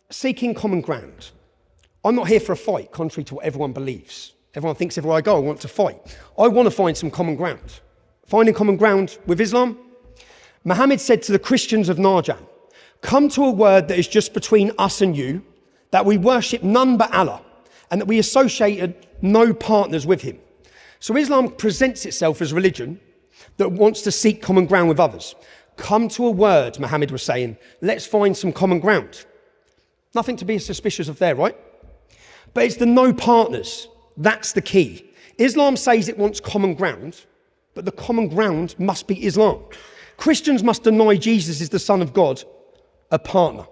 seeking common ground. I'm not here for a fight, contrary to what everyone believes. Everyone thinks everywhere I go, I want to fight. I want to find some common ground. Finding common ground with Islam? Muhammad said to the Christians of Najran, come to a word that is just between us and you, that we worship none but Allah, and that we associated no partners with him. So Islam presents itself as a religion that wants to seek common ground with others. Come to a word, Muhammad was saying, let's find some common ground. Nothing to be suspicious of there, right? But it's the no partners. That's the key. Islam says it wants common ground, but the common ground must be Islam. Christians must deny Jesus is the Son of God, a partner.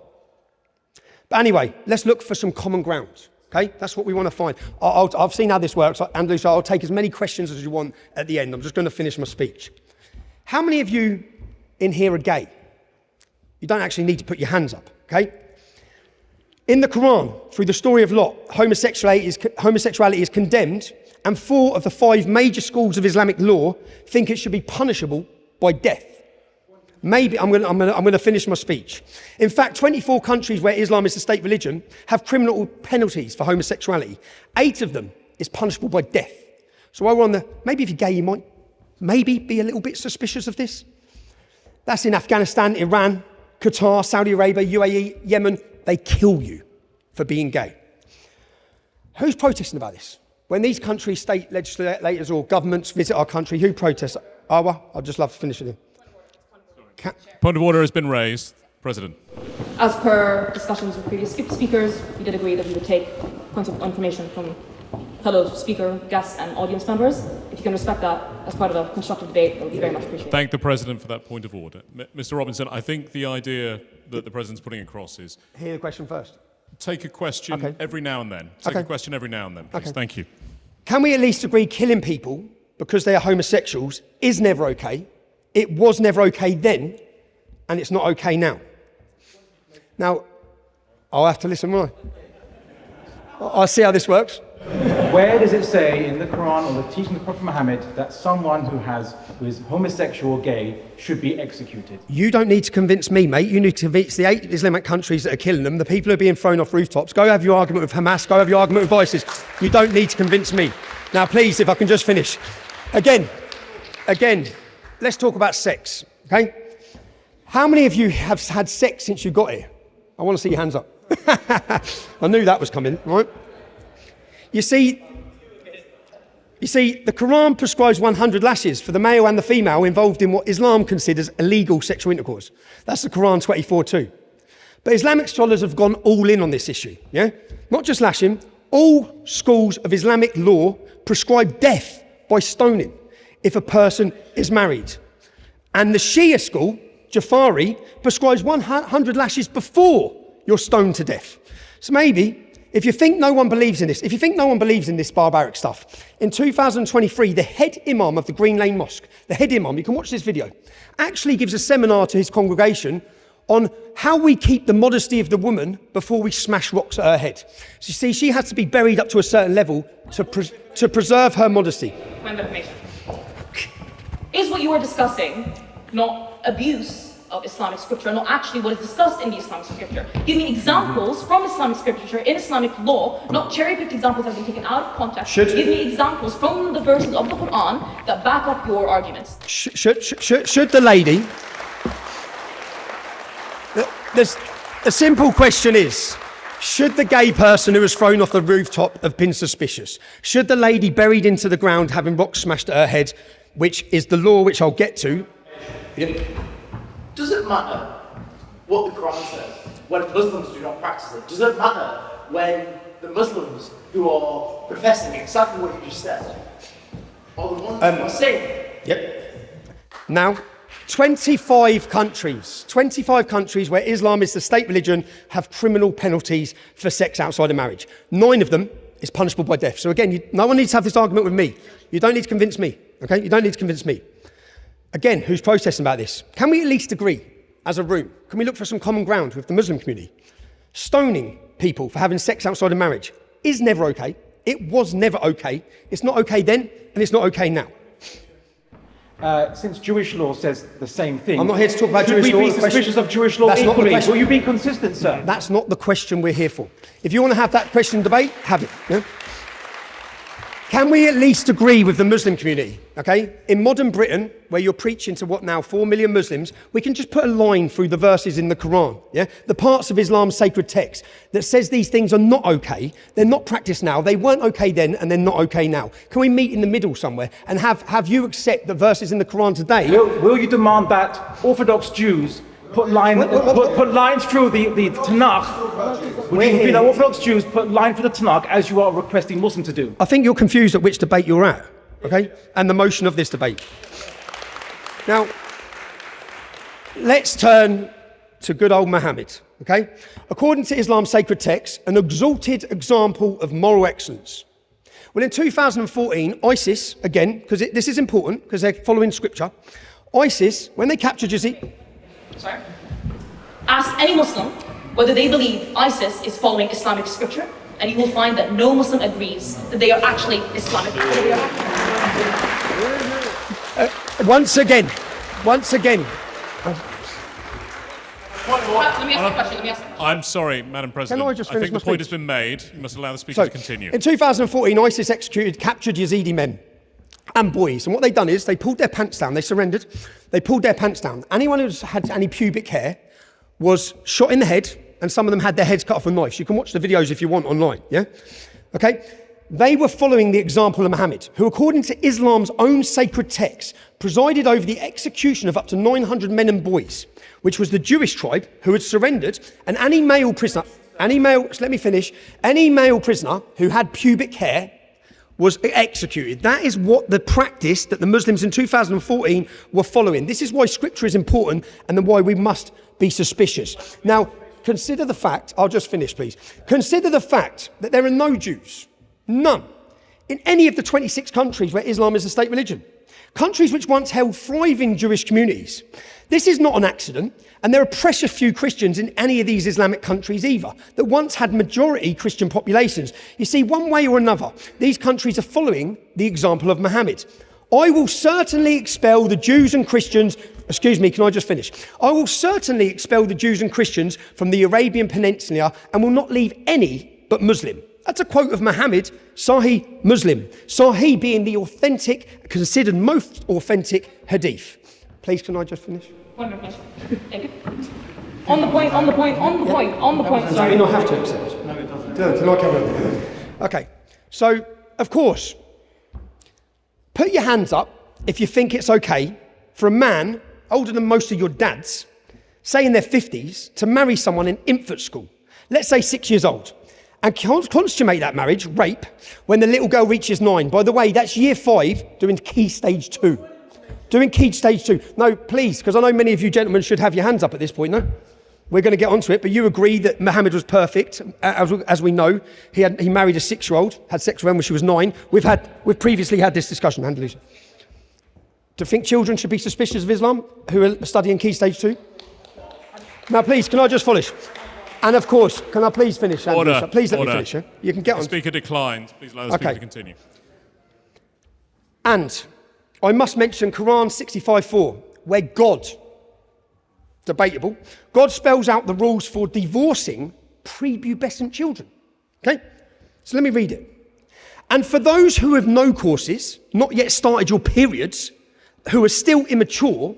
But anyway, let's look for some common ground. Okay, that's what we want to find. I've seen how this works, Andrew, so I'll take as many questions as you want at the end. I'm just going to finish my speech. How many of you in here are gay? You don't actually need to put your hands up, okay? In the Quran, through the story of Lot, homosexuality is condemned, and 4 of the 5 major schools of Islamic law think it should be punishable by death. Maybe I'm going to finish my speech. In fact, 24 countries where Islam is the state religion have criminal penalties for homosexuality. 8 of them is punishable by death. So while we're on maybe if you're gay, you might maybe be a little bit suspicious of this. That's in Afghanistan, Iran, Qatar, Saudi Arabia, UAE, Yemen. They kill you for being gay. Who's protesting about this? When these countries, state legislators or governments visit our country, who protests? Awa, I'd just love to finish it. Point of order has been raised. President. As per discussions with previous speakers, we did agree that we would take points of information from fellow speaker, guests and audience members. If you can respect that as part of a constructive debate, that would be very much appreciated. Thank the President for that point of order. Mr. Robinson, I think the idea that the President's putting across is... Hear the question first. Take a question every now and then. Take a question every now and then, please. Thank you. Can we at least agree killing people because they are homosexuals is never okay? It was never okay then, and it's not okay now. Now, I'll have to listen, won't I? I'll see how this works. Where does it say in the Quran or the teaching of Prophet Muhammad that someone who is homosexual or gay should be executed? You don't need to convince me, mate. You need to convince the 8 Islamic countries that are killing them, the people who are being thrown off rooftops. Go have your argument with Hamas, go have your argument with ISIS. You don't need to convince me. Now, please, if I can just finish. Again, let's talk about sex, okay? How many of you have had sex since you got here? I want to see your hands up. I knew that was coming, right? You see, the Quran prescribes 100 lashes for the male and the female involved in what Islam considers illegal sexual intercourse. That's the Quran 24:2. But Islamic scholars have gone all in on this issue, yeah? Not just lashing, all schools of Islamic law prescribe death by stoning if a person is married. And the Shia school, Jafari, prescribes 100 lashes before you're stoned to death. So maybe, if you think no one believes in this, barbaric stuff, in 2023, the head imam of the Green Lane Mosque, the head imam, you can watch this video, actually gives a seminar to his congregation on how we keep the modesty of the woman before we smash rocks at her head. So you see, she has to be buried up to a certain level to preserve her modesty. Point of information. Is what you are discussing not abuse of Islamic scripture, not actually what is discussed in the Islamic scripture? Give me examples from Islamic scripture in Islamic law, not cherry-picked examples that have been taken out of context. Give me examples from the verses of the Quran that back up your arguments. Should the lady... The simple question is, should the gay person who was thrown off the rooftop have been suspicious? Should the lady buried into the ground having rocks smashed at her head, which is the law which I'll get to... Does it matter what the Quran says when Muslims do not practice it? Does it matter when the Muslims who are professing exactly what you just said are the ones who are saying it? Yep. Now, 25 countries where Islam is the state religion have criminal penalties for sex outside of marriage. 9 of them is punishable by death. So again, no one needs to have this argument with me. You don't need to convince me, okay? You don't need to convince me. Again, who's protesting about this? Can we at least agree as a room? Can we look for some common ground with the Muslim community? Stoning people for having sex outside of marriage is never okay. It was never okay. It's not okay then, and it's not okay now. since Jewish law says the same thing, I'm not here to talk about should Jewish law. we be suspicious of Jewish law That's not the equally? question. Will you be consistent, sir? That's not the question we're here for. If you want to have that question debate, have it. Yeah? Can we at least agree with the Muslim community, okay? In modern Britain, where you're preaching to what now, 4 million Muslims, we can just put a line through the verses in the Quran, yeah? The parts of Islam's sacred text that says these things are not okay, they're not practiced now, they weren't okay then, and they're not okay now. Can we meet in the middle somewhere and have you accept the verses in the Quran today? Will you demand that Orthodox Jews put lines through the Tanakh? Would you be that Orthodox Jews put line through the Tanakh as you are requesting Muslims to do? I think you're confused at which debate you're at, okay? And the motion of this debate. Now, let's turn to good old Muhammad, okay? According to Islam's sacred text, an exalted example of moral excellence. Well, in 2014, ISIS, again, because this is important, because they're following scripture, ISIS, when they captured Yazid... Sorry. Ask any Muslim whether they believe ISIS is following Islamic scripture, and you will find that no Muslim agrees that they are actually Islamic. Once again. Let me ask the question. I'm sorry, Madam President. Can I just I finish think my the point speech? has been made. You must allow the speaker to continue. In 2014, ISIS captured Yazidi men and boys. And what they'd done is they pulled their pants down. They surrendered. They pulled their pants down. Anyone who had any pubic hair was shot in the head, and some of them had their heads cut off with knives. You can watch the videos if you want online, yeah? Okay? They were following the example of Muhammad, who, according to Islam's own sacred text, presided over the execution of up to 900 men and boys, which was the Jewish tribe who had surrendered, and any male prisoner who had pubic hair was executed. That is what the practice that the Muslims in 2014 were following. This is why scripture is important and then why we must be suspicious. Now, consider the fact, I'll just finish please. Consider the fact that there are no Jews, none, in any of the 26 countries where Islam is a state religion. Countries which once held thriving Jewish communities. This is not an accident, and there are precious few Christians in any of these Islamic countries either, that once had majority Christian populations. You see, one way or another, these countries are following the example of Muhammad. I will certainly expel the Jews and Christians, excuse me, can I just finish? I will certainly expel the Jews and Christians from the Arabian Peninsula and will not leave any but Muslim. That's a quote of Muhammad, Sahih Muslim. Sahih being the authentic, considered most authentic hadith. Please, can I just finish? Wonderful. Thank you. On the point. Sorry. You not have to accept. No, it doesn't. No, can I carry on? Okay. So, of course, put your hands up if you think it's okay for a man older than most of your dads, say in their 50s, to marry someone in infant school, let's say 6 years old, and consummate that marriage, rape, when the little girl reaches 9. By the way, that's year 5 doing key stage 2. Doing key stage 2. No, please, because I know many of you gentlemen should have your hands up at this point, no? We're going to get onto it, but you agree that Muhammad was perfect, as we know. He married a 6-year-old, had sex with her when she was 9. We've previously had this discussion, Andalusia. Do you think children should be suspicious of Islam who are studying key stage 2? Now, please, can I just finish? And of course, can I please finish, Andalusia? Order. Please let me finish, yeah? You can get on. The speaker declined. Please allow the speaker to continue. And I must mention Quran 65:4, where God, debatable, God spells out the rules for divorcing prepubescent children. Okay? So let me read it. And for those who have no courses, not yet started your periods, who are still immature,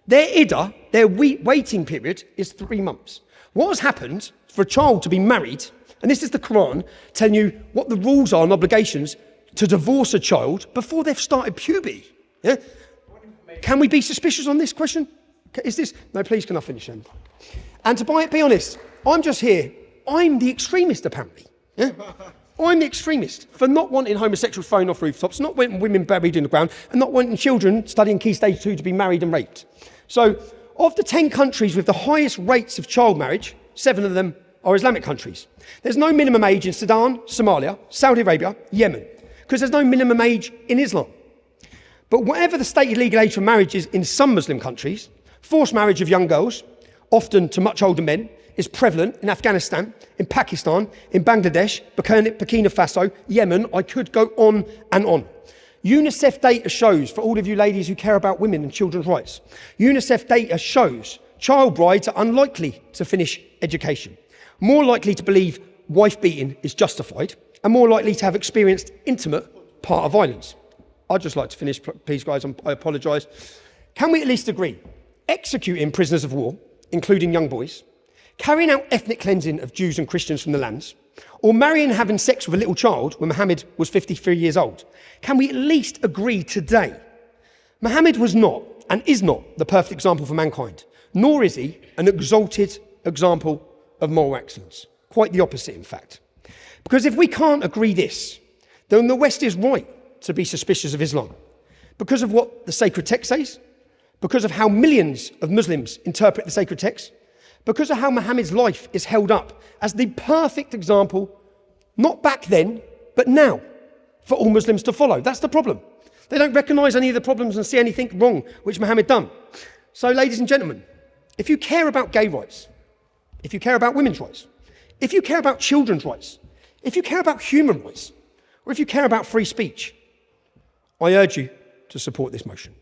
their iddah, their waiting period, is 3 months. What has happened for a child to be married, and this is the Quran telling you what the rules are and obligations to divorce a child before they've started puberty. Yeah? Can we be suspicious on this question? Is this... No, please, can I finish then? And to be honest, I'm just here. I'm the extremist, apparently. Yeah? I'm the extremist for not wanting homosexuals thrown off rooftops, not wanting women buried in the ground, and not wanting children studying Key Stage 2 to be married and raped. So, of the 10 countries with the highest rates of child marriage, 7 of them are Islamic countries. There's no minimum age in Sudan, Somalia, Saudi Arabia, Yemen, because there's no minimum age in Islam. But whatever the stated legal age for marriage is in some Muslim countries, forced marriage of young girls, often to much older men, is prevalent in Afghanistan, in Pakistan, in Bangladesh, Burkina Faso, Yemen. I could go on and on. UNICEF data shows, for all of you ladies who care about women and children's rights, UNICEF data shows child brides are unlikely to finish education, more likely to believe wife beating is justified, and more likely to have experienced intimate part of violence. I'd just like to finish, please guys, I apologise. Can we at least agree? Executing prisoners of war, including young boys, carrying out ethnic cleansing of Jews and Christians from the lands, or marrying and having sex with a little child when Muhammad was 53 years old. Can we at least agree today? Muhammad was not and is not the perfect example for mankind, nor is he an exalted example of moral excellence. Quite the opposite, in fact. Because if we can't agree this, then the West is right to be suspicious of Islam, because of what the sacred text says, because of how millions of Muslims interpret the sacred text, because of how Muhammad's life is held up as the perfect example, not back then, but now, for all Muslims to follow. That's the problem. They don't recognise any of the problems and see anything wrong which Muhammad done. So, ladies and gentlemen, if you care about gay rights, if you care about women's rights, if you care about children's rights, if you care about human rights, or if you care about free speech, I urge you to support this motion.